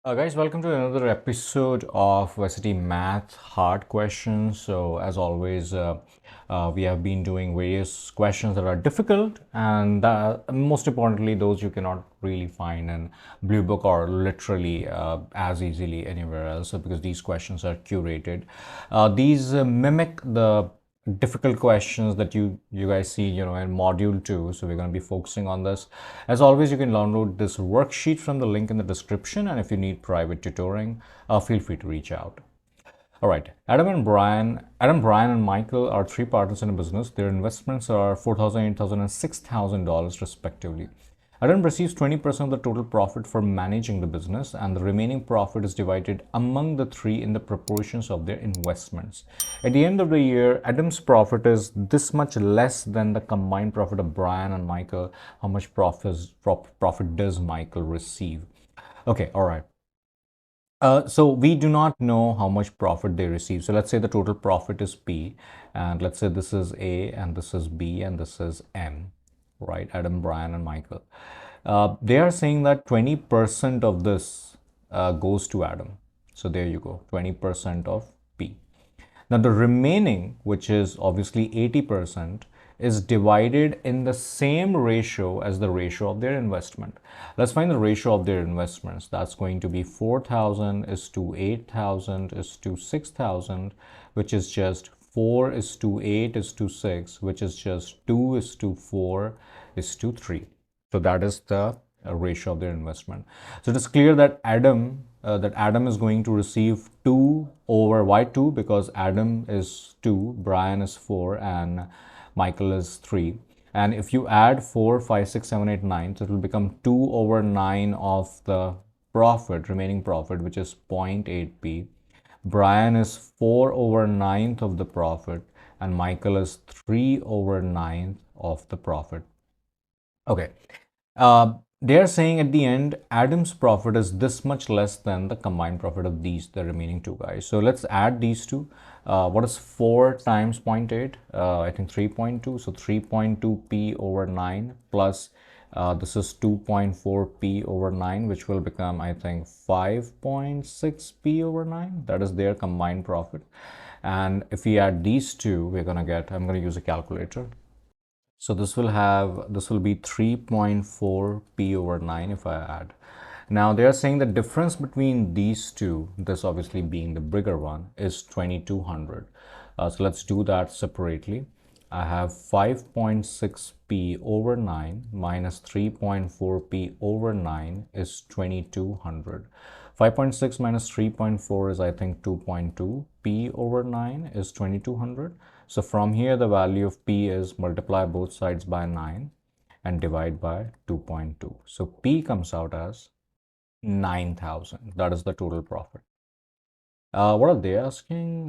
Guys, welcome to another episode of Varsity Math Hard Questions. So, as always, we have been doing various questions that are difficult, and most importantly, those you cannot really find in Blue Book or literally as easily anywhere else. So, because these questions are curated, these mimic the difficult questions that you guys see in module 2. So we're going to be focusing on this. As always, you can download this worksheet from the link in the description, and if you need private tutoring, feel free to reach out. All right, Adam, Brian, and Michael are three partners in a business. Their investments are $4,000, $8,000, and $6,000 respectively. Adam receives 20% of the total profit for managing the business, and the remaining profit is divided among the three in the proportions of their investments. At the end of the year, Adam's profit is this much less than the combined profit of Brian and Michael. How much profit does Michael receive? Okay, all right. So we do not know how much profit they receive. So let's say the total profit is P, and let's say this is A, and this is B, and this is M, right? Adam, Brian, and Michael. They are saying that 20% of this goes to Adam. So there you go, 20% of P. Now the remaining, which is obviously 80%, is divided in the same ratio as the ratio of their investment. Let's find the ratio of their investments. That's going to be 4,000 is to 8,000 is to 6,000, which is just 4 is to 8 is to 6, which is just 2 is to 4 is to 3. So that is the ratio of their investment. So it is clear that Adam is going to receive 2 over why 2, because Adam is 2, Brian is 4, and Michael is 3. And if you add 4, 5, 6, 7, 8, 9, so it will become 2 over 9 of the remaining profit, which is 0.8p. Brian is 4 over 9th of the profit, and Michael is 3 over 9th of the profit. Okay. They are saying at the end, Adam's profit is this much less than the combined profit of the remaining two guys. So let's add these two. What is 4 times 0.8? I think 3.2. So 3.2p over 9 plus this is 2.4p over 9, which will become, I think, 5.6p over 9. That is their combined profit. And if we add these two, we're going to get, I'm going to use a calculator. So this will be 3.4 p over 9 if I add. Now they are saying the difference between these two, this obviously being the bigger one, is 2200. So let's do that separately. I have 5.6 p over 9 minus 3.4 p over 9 is 2200. 5.6 minus 3.4 is, I think, 2.2. P over 9 is 2200. So from here, the value of P is multiply both sides by 9 and divide by 2.2. So P comes out as 9,000. That is the total profit. What are they asking?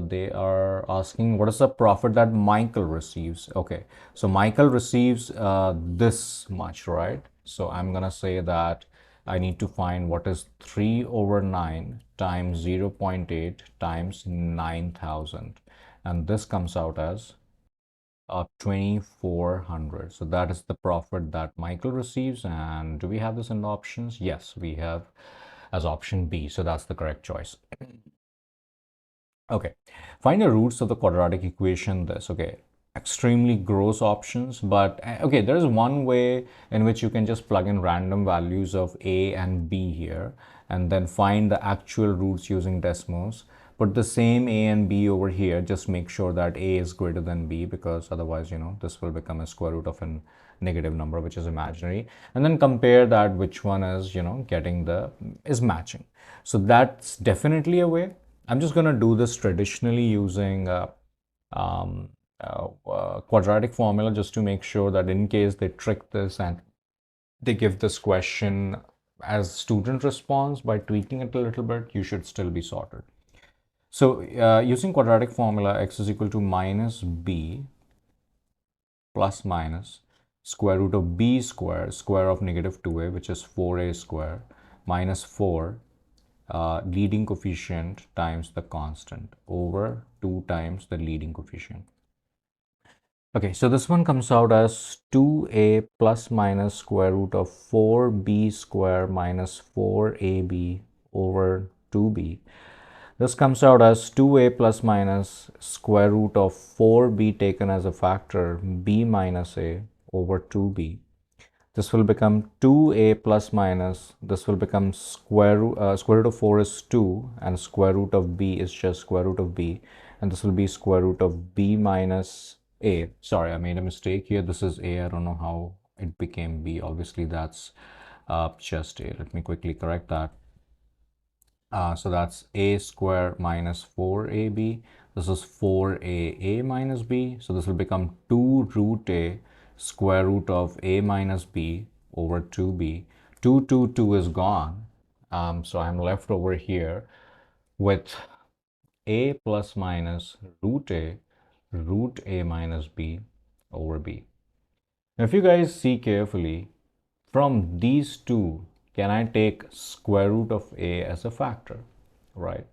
They are asking what is the profit that Michael receives. Okay, so Michael receives this much, right? So I'm gonna say that I need to find what is 3 over 9 times 0.8 times 9,000, and this comes out as 2,400. So that is the profit that Michael receives. And do we have this in the options? Yes, we have as option B. So that's the correct choice. Okay, find the roots of the quadratic equation. This, okay, extremely gross options, but okay, there is one way in which you can just plug in random values of A and B here and then find the actual roots using Desmos. Put the same A and B over here, just make sure that A is greater than B, because otherwise, this will become a square root of a negative number, which is imaginary, and then compare that which one is, is matching. So that's definitely a way. I'm just going to do this traditionally using quadratic formula, just to make sure that in case they trick this and they give this question as student response by tweaking it a little bit, you should still be sorted. So using quadratic formula, x is equal to minus b plus minus square root of b square, square of negative 2a, which is 4a square, minus 4 leading coefficient times the constant over 2 times the leading coefficient. Okay, so this one comes out as 2a plus minus square root of 4b square minus 4ab over 2b. This comes out as 2a plus minus square root of 4b taken as a factor b minus a over 2b. This will become 2a plus minus, this will become square root of 4 is 2 and square root of b is just square root of b, and this will be square root of b minus a. Sorry, I made a mistake here. This is a. I don't know how it became b. Obviously, that's just a. Let me quickly correct that. So that's a square minus 4ab. This is 4a minus b. So this will become 2 root a square root of a minus b over 2b. 2 is gone. So I'm left over here with a plus minus root a minus b over b. Now, if you guys see carefully, from these two, can I take square root of a as a factor, right?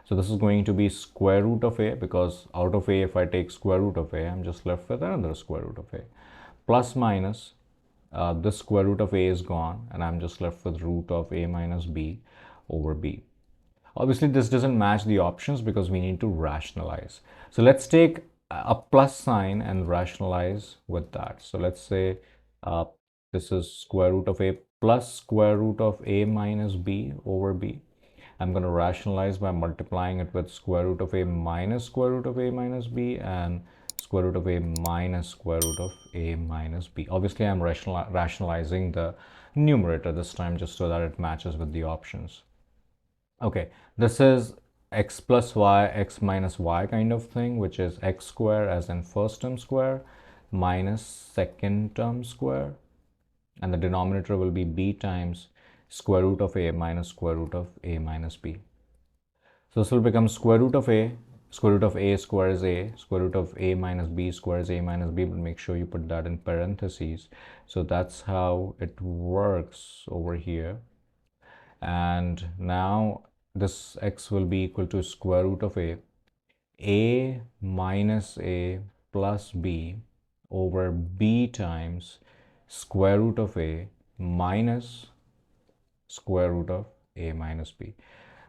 So this is going to be square root of a, because out of a, if I take square root of a, I'm just left with another square root of a. Plus minus, this square root of a is gone, and I'm just left with root of a minus b over b. Obviously, this doesn't match the options because we need to rationalize. So let's take a plus sign and rationalize with that. So let's say uh, this is square root of a plus square root of a minus b over b. I'm going to rationalize by multiplying it with square root of a minus square root of a minus b and square root of a minus square root of a minus b. Obviously, I'm rationalizing the numerator this time just so that it matches with the options. Okay, this is x plus y, x minus y kind of thing, which is x square as in first term square minus second term square, and the denominator will be b times square root of a minus square root of a minus b. So this will become square root of a square is a, square root of a minus b square is a minus b, but make sure you put that in parentheses. So that's how it works over here. And now this x will be equal to square root of a minus a plus b over b times square root of a minus square root of a minus b.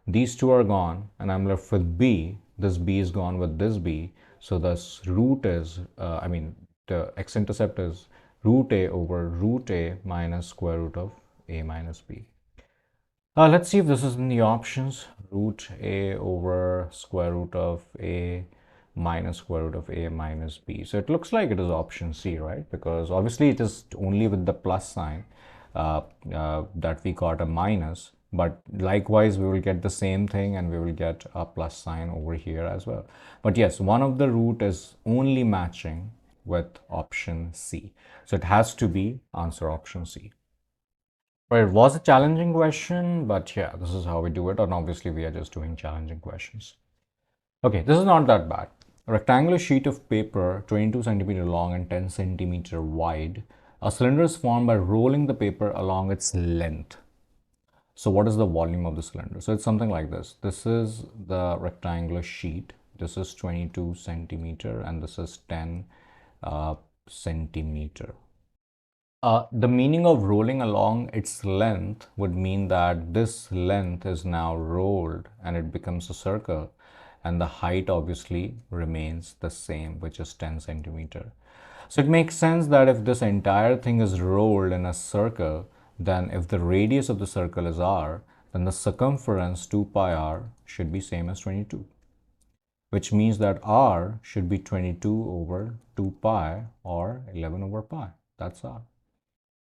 These two are gone and I'm left with b. This b is gone with this b. So this root is, the x-intercept is root a over root a minus square root of a minus b. Let's see if this is in the options. Root a over square root of a minus square root of a minus b. So it looks like it is option C, right? Because obviously it is only with the plus sign that we got a minus. But likewise, we will get the same thing and we will get a plus sign over here as well. But yes, one of the root is only matching with option C. So it has to be answer option C. Well, it was a challenging question, but yeah, this is how we do it. And obviously, we are just doing challenging questions. Okay, this is not that bad. A rectangular sheet of paper, 22 centimeter long and 10 centimeter wide. A cylinder is formed by rolling the paper along its length. So what is the volume of the cylinder? So it's something like this. This is the rectangular sheet. This is 22 centimeter and this is 10 centimeter. The meaning of rolling along its length would mean that this length is now rolled and it becomes a circle, and the height obviously remains the same, which is 10 centimeter. So it makes sense that if this entire thing is rolled in a circle, then if the radius of the circle is r, then the circumference 2 pi r should be same as 22, which means that r should be 22 over 2 pi or 11 over pi. That's r.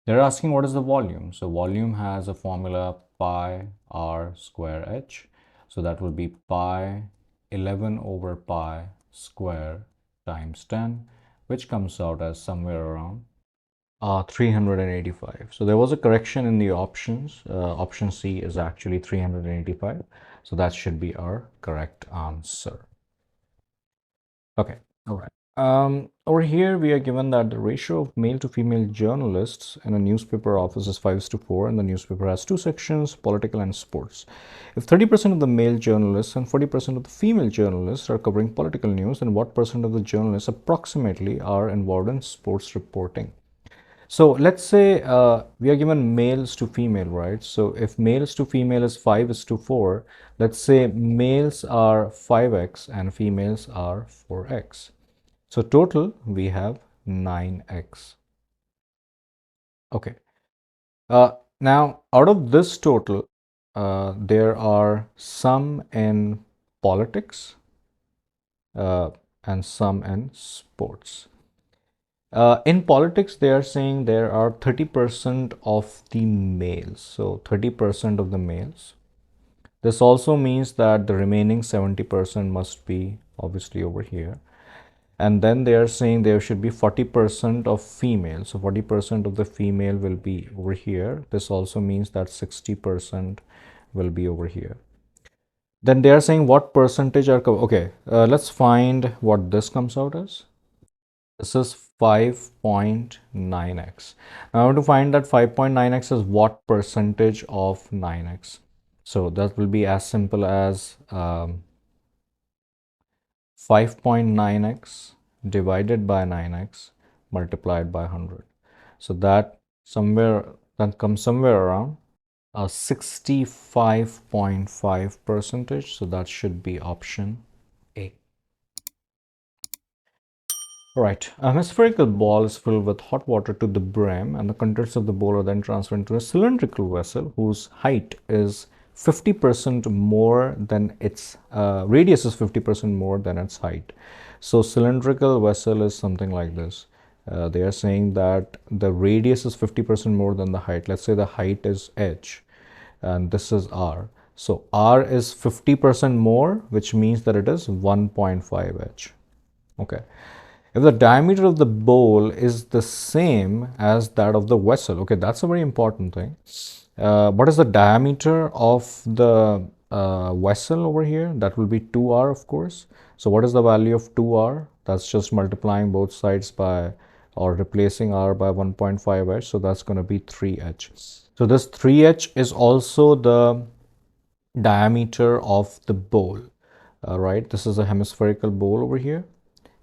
They're asking what is the volume. So volume has a formula pi r square h. So that will be pi 11 over pi square times 10, which comes out as somewhere around 385. So there was a correction in the options. Option C is actually 385. So that should be our correct answer. Okay, all right. Over here, we are given that the ratio of male to female journalists in a newspaper office is 5:4, and the newspaper has two sections, political and sports. If 30% of the male journalists and 40% of the female journalists are covering political news, then what percent of the journalists approximately are involved in sports reporting? So let's say we are given males to female, right? So if males to female is 5:4, let's say males are 5x and females are 4x. So total we have 9x. Okay. Now out of this total, there are some in politics uh, and some in sports. In politics, they are saying there are 30% of the males. So 30% of the males. This also means that the remaining 70% must be obviously over here. And then they are saying there should be 40% of females. So 40% of the female will be over here. This also means that 60% will be over here. Then they are saying what percentage are okay. Let's find what this comes out as. This is 5.9x. Now I want to find that 5.9x is what percentage of 9x. So that will be as simple as 5.9x divided by 9x multiplied by 100. So that comes somewhere around 65.5 percentage. So that should be option A. Right, a hemispherical ball is filled with hot water to the brim, and the contents of the bowl are then transferred into a cylindrical vessel whose height is 50% more than its radius is 50% more than its height. So cylindrical vessel is something like this. They are saying that the radius is 50% more than the height. Let's say the height is h and this is r. So r is 50% more, which means that it is 1.5 h. Okay. If the diameter of the bowl is the same as that of the vessel, okay, that's a very important thing. What is the diameter of the vessel over here? That will be 2r, of course. So what is the value of 2r? That's just multiplying both sides by or replacing r by 1.5h. So that's going to be 3h. So this 3h is also the diameter of the bowl, right? This is a hemispherical bowl over here,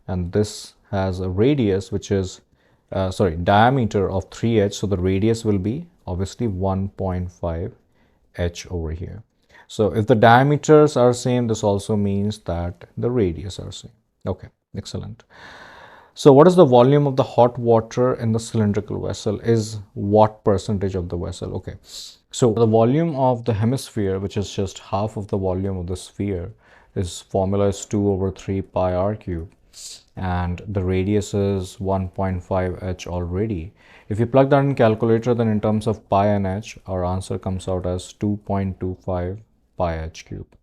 and this has a radius which is diameter of 3h, so the radius will be obviously 1.5 h over here. So if the diameters are same, this also means that the radius are same. Okay, excellent. So what is the volume of the hot water in the cylindrical vessel is what percentage of the vessel? Okay, so the volume of the hemisphere, which is just half of the volume of the sphere, is formula is 2 over 3 pi r cube, and the radius is 1.5 h already. If you plug that in calculator, then in terms of pi and h, our answer comes out as 2.25 pi h cube.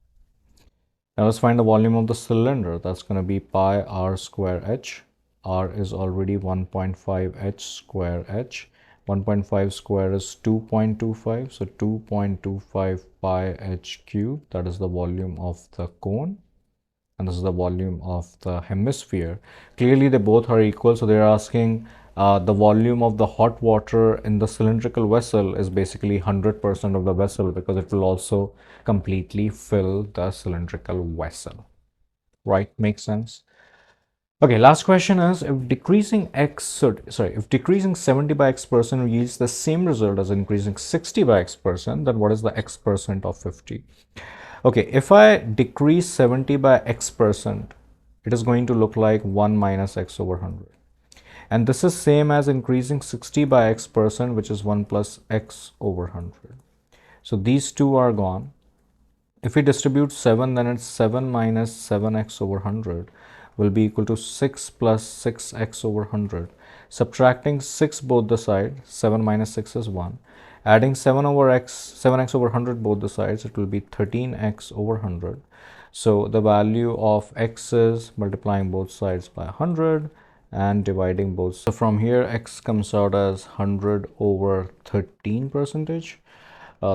Now let's find the volume of the cylinder. That's going to be pi r square h. R is already 1.5 h square h. 1.5 square is 2.25. So 2.25 pi h cube. That is the volume of the cone. And this is the volume of the hemisphere. Clearly, they both are equal. So they're asking the volume of the hot water in the cylindrical vessel is basically 100% of the vessel, because it will also completely fill the cylindrical vessel. Right? Makes sense? Okay, last question is, if decreasing if decreasing 70 by x percent yields the same result as increasing 60 by x percent, then what is the x percent of 50? Okay, if I decrease 70 by x percent, it is going to look like 1 minus x over 100. And this is same as increasing 60 by x percent, which is 1 plus x over 100. So these two are gone. If we distribute 7, then it's 7 minus 7x over 100 will be equal to 6 plus 6x over 100. Subtracting 6 both the sides, 7 minus 6 is 1. Adding 7x over 100 both the sides, it will be 13x over 100. So the value of x is multiplying both sides by 100 and dividing both. So from here, x comes out as 100 over 13 percentage.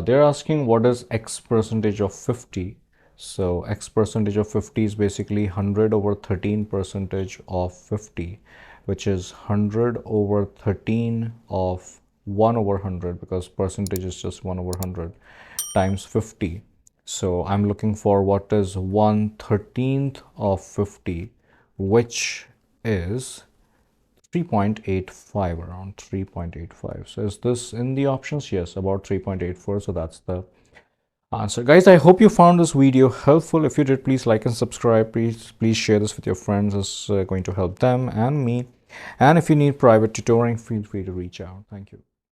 They're asking what is x percentage of 50. So x percentage of 50 is basically 100 over 13 percentage of 50, which is 100 over 13 of 1 over 100, because percentage is just 1 over 100, times 50. So I'm looking for what is 1/13 of 50, which is 3.85, around 3.85. So is this in the options? Yes, about 3.84. So that's the answer. Guys, I hope you found this video helpful. If you did, please like and subscribe. Please share this with your friends. It's going to help them and me. And if you need private tutoring, feel free to reach out. Thank you.